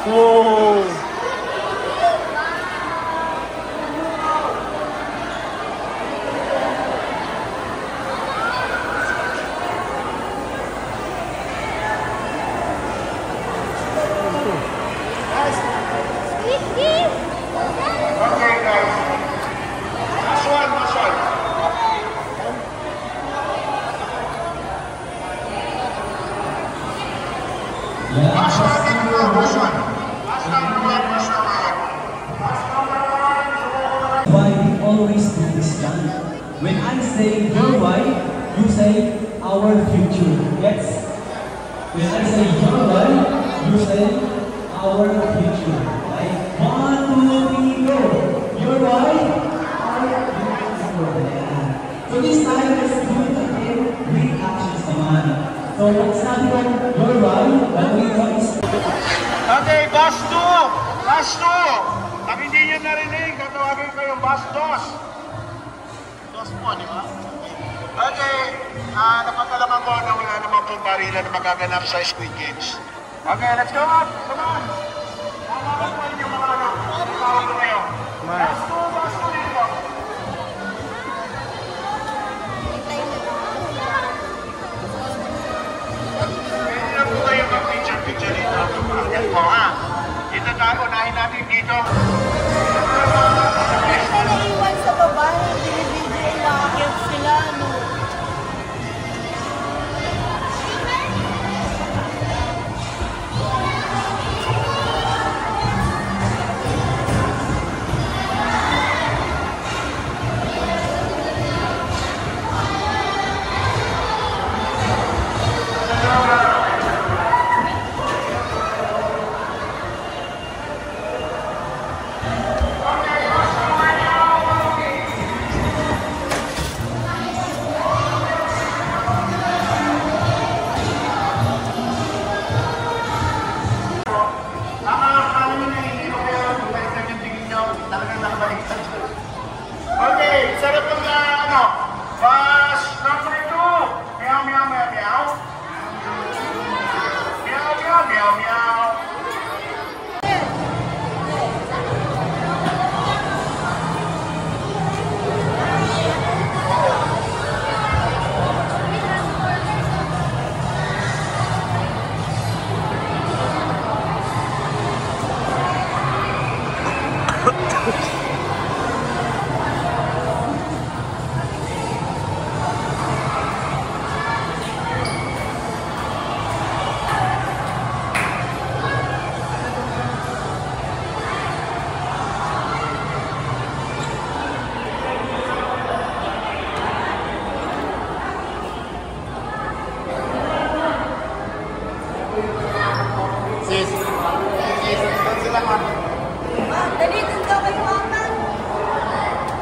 Wow! Why we always do this, John? When I say your why, you say our future. Yes. When I say your why, you say our future. Like 1, 2, 3, go. Your why, our future. So this time, let's do it again with actions, naman. So what's not your why, but we want is. Okay, basto! Basto! Pag hindi nyo narinig, tatawagin ko yung bastos. Bastos po, di ba? Okay, napagkalaman ko na wala naman pong barila na magaganap sa Squid Games. Okay, let's go up! Come on! Tawagin ko yung mga anak. Tawagin ko kayo. Basto! Basto dito! Pwede na po kayo mag-picture dito. Yan po, ha? Dito tayo, unahin natin dito. Ay, naiwan sa baba, binibigay nakakit sila, no? Okay, sarap ng bus number 2. Meow, meow, meow, meow. Meow, meow, meow, meow.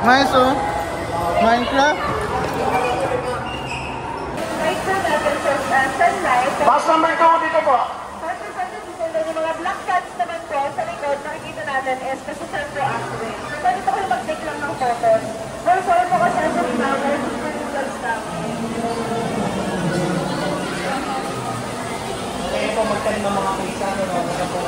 Nice, oh. Minecraft. Bus number 2 dito po. Yung mga black cats naman po, sa likod, nakikita natin is kasi Centro Asway. So, dito kayo mag-take lang ng photos. Well, sorry po kasi ang reminder, gusto nyo lang stop. Kaya po magkalim ng mga kaisano, no? Kaya po.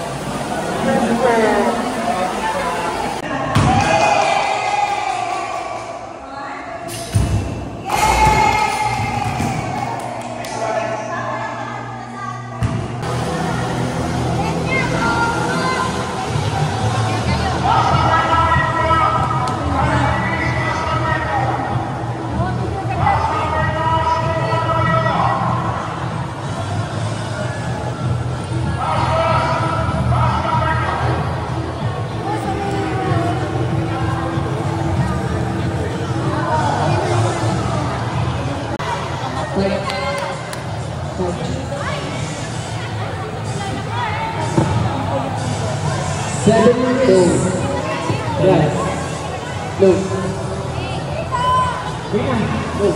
Seven, go. Right. Look. Wait on. Go.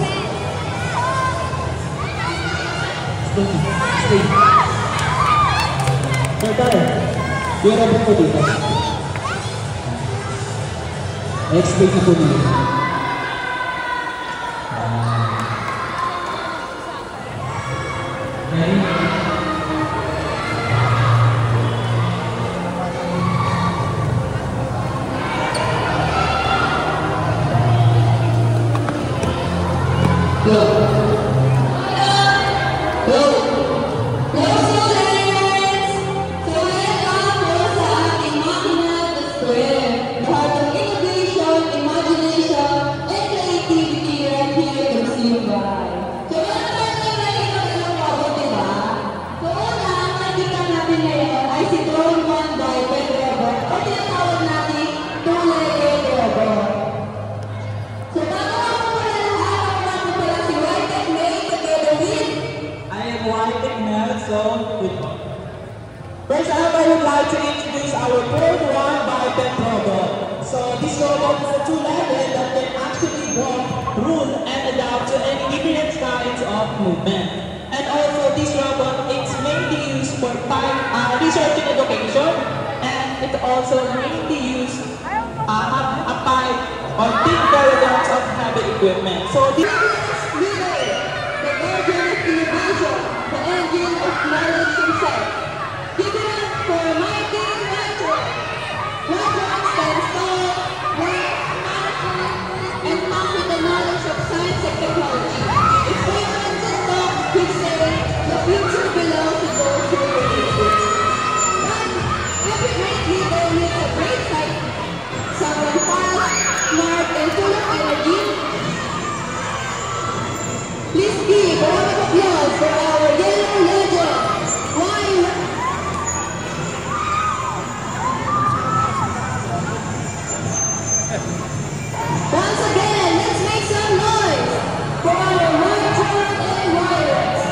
Stay. Tayo. Pira po dito. Explain na po nila. First up, I would like to introduce our third one biped robot. So this robot is a two-legged that can actually walk, run, and adapt to any different kinds of movement. And also this robot is mainly used for research and education, and it also mainly used a pipe or big variants of heavy equipment. So this relay, the guardian of innovation, the engine of knowledge himself. Give it up for Mighty Roger. Roger stands tall, works smartly, and comes with the knowledge of science and technology. If Roger just talk, he'd say, the future belongs to those who believe it. But every great leader needs a great side. Someone fast, smart, and full of energy. Please give a round of applause for our yellow legend. Once again, let's make some noise for our Roger and Wireless.